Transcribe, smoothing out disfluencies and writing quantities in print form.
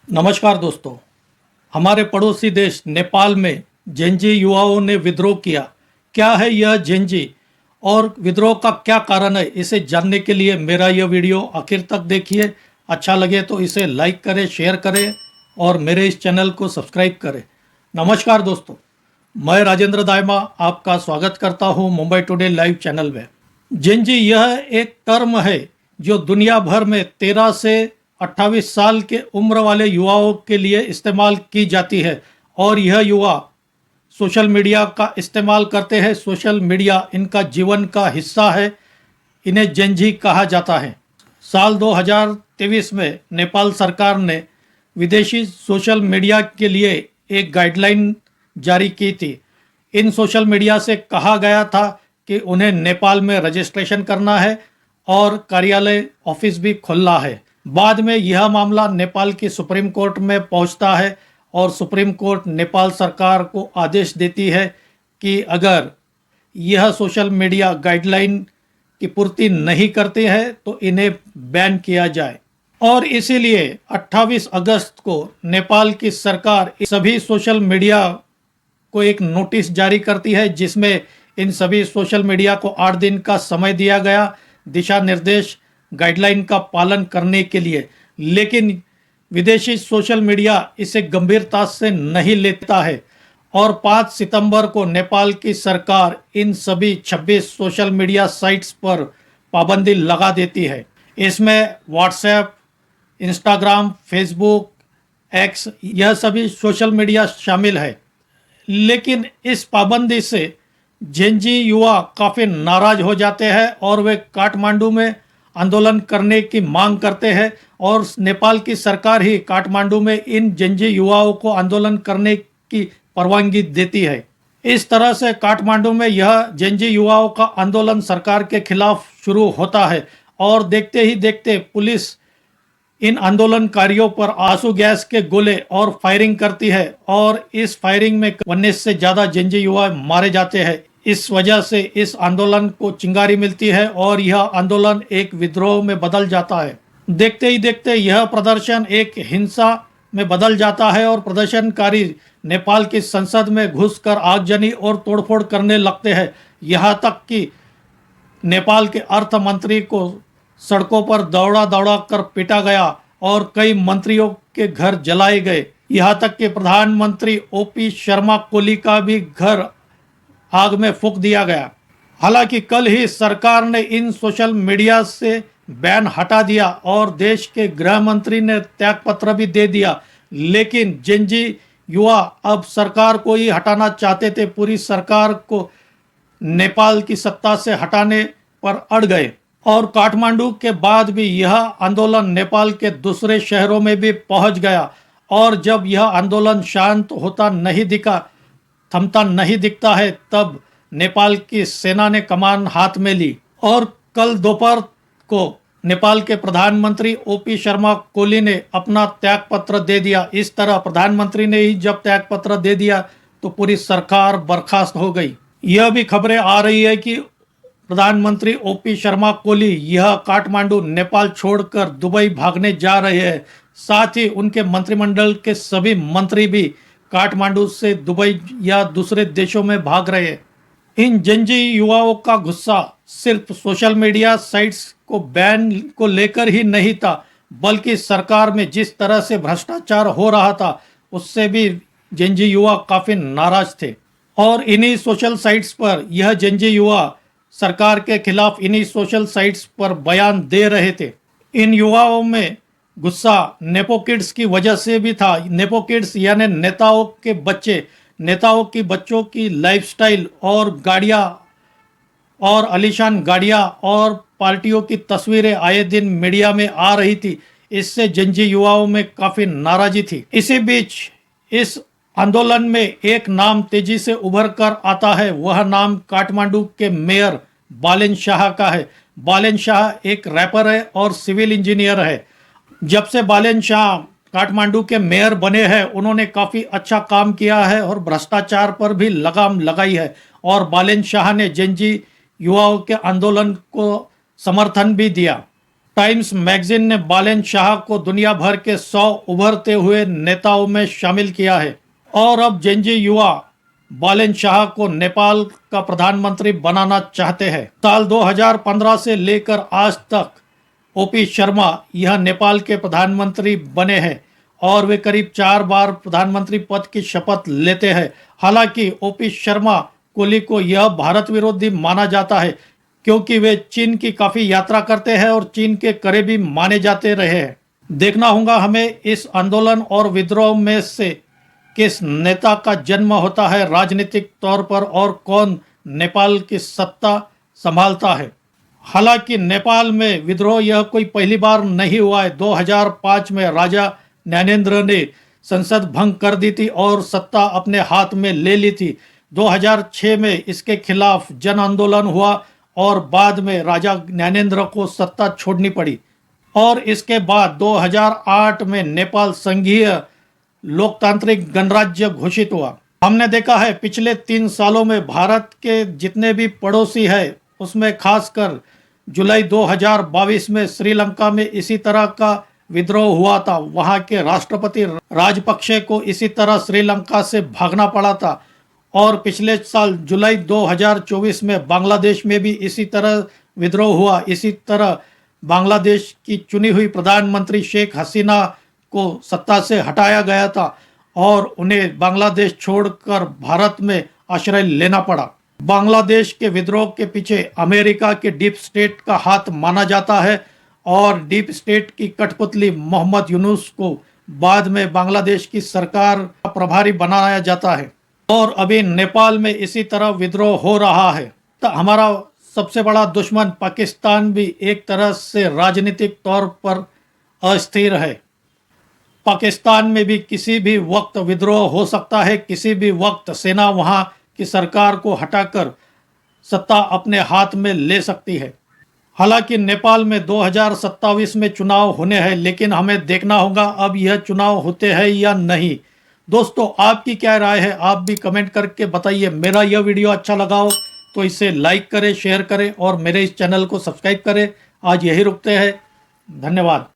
नमस्कार दोस्तों। हमारे पड़ोसी देश नेपाल में जेनजी युवाओं ने विद्रोह किया। क्या है यह जेनजी और विद्रोह का क्या कारण है, इसे जानने के लिए मेरा यह वीडियो आखिर तक देखिए। अच्छा लगे तो इसे लाइक करें, शेयर करें और मेरे इस चैनल को सब्सक्राइब करें। नमस्कार दोस्तों, मैं राजेंद्र दायमा आपका स्वागत करता हूं मुंबई टुडे लाइव चैनल में। जेनजी यह एक टर्म है जो दुनिया भर में 13 से 28 साल के उम्र वाले युवाओं के लिए इस्तेमाल की जाती है और यह युवा सोशल मीडिया का इस्तेमाल करते हैं। सोशल मीडिया इनका जीवन का हिस्सा है। इन्हें जेनजी कहा जाता है। साल 2023 में नेपाल सरकार ने विदेशी सोशल मीडिया के लिए एक गाइडलाइन जारी की थी। इन सोशल मीडिया से कहा गया था कि उन्हें नेपाल में रजिस्ट्रेशन करना है और कार्यालय ऑफिस भी खोलना है। बाद में यह मामला नेपाल की सुप्रीम कोर्ट में पहुंचता है और सुप्रीम कोर्ट नेपाल सरकार को आदेश देती है कि अगर यह सोशल मीडिया गाइडलाइन की पूर्ति नहीं करते हैं तो इन्हें बैन किया जाए। और इसीलिए 28 अगस्त को नेपाल की सरकार सभी सोशल मीडिया को एक नोटिस जारी करती है, जिसमें इन सभी सोशल मीडिया को 8 दिन का समय दिया गया दिशा निर्देश गाइडलाइन का पालन करने के लिए। लेकिन विदेशी सोशल मीडिया इसे गंभीरता से नहीं लेता है और 5 सितंबर को नेपाल की सरकार इन सभी 26 सोशल मीडिया साइट्स पर पाबंदी लगा देती है। इसमें व्हाट्सएप, इंस्टाग्राम, फेसबुक, एक्स, यह सभी सोशल मीडिया शामिल है। लेकिन इस पाबंदी से जेनजी युवा काफ़ी नाराज हो जाते हैं और वे काठमांडू में आंदोलन करने की मांग करते हैं और नेपाल की सरकार ही काठमांडू में इन जेनजी युवाओं को आंदोलन करने की परवानगी देती है। इस तरह से काठमांडू में यह जेनजी युवाओं का आंदोलन सरकार के खिलाफ शुरू होता है और देखते ही देखते पुलिस इन आंदोलनकारियों पर आंसू गैस के गोले और फायरिंग करती है और इस फायरिंग में 19 से ज़्यादा जेनजी युवा मारे जाते हैं। इस वजह से इस आंदोलन को चिंगारी मिलती है और यह आंदोलन एक विद्रोह में बदल जाता है। देखते ही देखते यह प्रदर्शन एक हिंसा में बदल जाता है और प्रदर्शनकारी नेपाल की संसद में घुसकर आगजनी और तोड़फोड़ करने लगते हैं। यहाँ तक कि नेपाल के अर्थ मंत्री को सड़कों पर दौड़ा दौड़ा कर पीटा गया और कई मंत्रियों के घर जलाए गए। यहाँ तक कि प्रधानमंत्री ओपी शर्मा कोली का भी घर आग में फूंक दिया गया। हालांकि कल ही सरकार ने इन सोशल मीडिया से बैन हटा दिया और देश के गृह मंत्री ने त्यागपत्र भी दे दिया। लेकिन जेनजी युवा अब सरकार को ही हटाना चाहते थे। पूरी सरकार को नेपाल की सत्ता से हटाने पर अड़ गए और काठमांडू के बाद भी यह आंदोलन नेपाल के दूसरे शहरों में भी पहुंच गया। और जब यह आंदोलन शांत होता नहीं दिखा, थमता नहीं दिखता है, तब नेपाल की सेना ने कमान हाथ में ली और कल दोपहर को नेपाल के प्रधानमंत्री ओपी शर्मा कोली ने अपना त्यागपत्र दे दिया। इस तरह प्रधानमंत्री ने ही जब त्यागपत्र दे दिया तो पूरी सरकार बर्खास्त हो गई। यह भी खबरें आ रही है कि प्रधानमंत्री ओपी शर्मा कोली यह काठमांडू नेपाल छोड़कर दुबई भागने जा रहे हैं। साथ ही उनके मंत्रिमंडल के सभी मंत्री भी काठमांडू से दुबई या दूसरे देशों में भाग रहे हैं। इन जेनजी युवाओं का गुस्सा सिर्फ सोशल मीडिया साइट्स को बैन को लेकर ही नहीं था, बल्कि सरकार में जिस तरह से भ्रष्टाचार हो रहा था उससे भी जेनजी युवा काफ़ी नाराज थे। और इन्हीं सोशल साइट्स पर यह जेनजी युवा सरकार के खिलाफ इन्हीं सोशल साइट्स पर बयान दे रहे थे। इन युवाओं में गुस्सा नेपो किड्स की वजह से भी था। नेपो किड्स यानी नेताओं के बच्चे, नेताओं की बच्चों की लाइफस्टाइल और गाड़ियाँ और आलीशान गाड़ियाँ और पार्टियों की तस्वीरें आए दिन मीडिया में आ रही थी। इससे जेनजी युवाओं में काफ़ी नाराज़गी थी। इसी बीच इस आंदोलन में एक नाम तेजी से उभर कर आता है। वह नाम काठमांडू के मेयर बालेन शाह का है। बालेन शाह एक रैपर है और सिविल इंजीनियर है। जब से बालेन शाह काठमांडू के मेयर बने हैं, उन्होंने काफ़ी अच्छा काम किया है और भ्रष्टाचार पर भी लगाम लगाई है। और बालेन शाह ने जेनजी युवाओं के आंदोलन को समर्थन भी दिया। टाइम्स मैगजीन ने बालेन शाह को दुनिया भर के 100 उभरते हुए नेताओं में शामिल किया है और अब जेनजी युवा बालेन शाह को नेपाल का प्रधानमंत्री बनाना चाहते हैं। साल 2015 से लेकर आज तक ओपी शर्मा यह नेपाल के प्रधानमंत्री बने हैं और वे करीब 4 बार प्रधानमंत्री पद की शपथ लेते हैं। हालांकि ओपी शर्मा कोली को यह भारत विरोधी माना जाता है क्योंकि वे चीन की काफी यात्रा करते हैं और चीन के करीबी माने जाते रहे हैं। देखना होगा हमें इस आंदोलन और विद्रोह में से किस नेता का जन्म होता है राजनीतिक तौर पर और कौन नेपाल की सत्ता संभालता है। हालांकि नेपाल में विद्रोह यह कोई पहली बार नहीं हुआ है। 2005 में राजा ज्ञानेन्द्र ने संसद भंग कर दी थी और सत्ता अपने हाथ में ले ली थी। 2006 में इसके खिलाफ जन आंदोलन हुआ और बाद में राजा ज्ञानेन्द्र को सत्ता छोड़नी पड़ी और इसके बाद 2008 में नेपाल संघीय लोकतांत्रिक गणराज्य घोषित हुआ। हमने देखा है पिछले 3 सालों में भारत के जितने भी पड़ोसी हैं उसमें खासकर जुलाई 2022 में श्रीलंका में इसी तरह का विद्रोह हुआ था। वहां के राष्ट्रपति राजपक्षे को इसी तरह श्रीलंका से भागना पड़ा था और पिछले साल जुलाई 2024 में बांग्लादेश में भी इसी तरह विद्रोह हुआ। इसी तरह बांग्लादेश की चुनी हुई प्रधानमंत्री शेख हसीना को सत्ता से हटाया गया था और उन्हें बांग्लादेश छोड़कर भारत में आश्रय लेना पड़ा। बांग्लादेश के विद्रोह के पीछे अमेरिका के डीप स्टेट का हाथ माना जाता है और डीप स्टेट की कठपुतली मोहम्मद यूनुस को बाद में बांग्लादेश की सरकार का प्रभारी बनाया जाता है और अभी नेपाल में इसी तरह विद्रोह हो रहा है। तो हमारा सबसे बड़ा दुश्मन पाकिस्तान भी एक तरह से राजनीतिक तौर पर अस्थिर है। पाकिस्तान में भी किसी भी वक्त विद्रोह हो सकता है। किसी भी वक्त सेना वहां की सरकार को हटाकर सत्ता अपने हाथ में ले सकती है। हालांकि नेपाल में 2027 में चुनाव होने हैं, लेकिन हमें देखना होगा अब यह चुनाव होते हैं या नहीं। दोस्तों, आपकी क्या राय है? आप भी कमेंट करके बताइए। मेरा यह वीडियो अच्छा लगा हो तो इसे लाइक करें, शेयर करें और मेरे इस चैनल को सब्सक्राइब करें। आज यही रुकते हैं। धन्यवाद।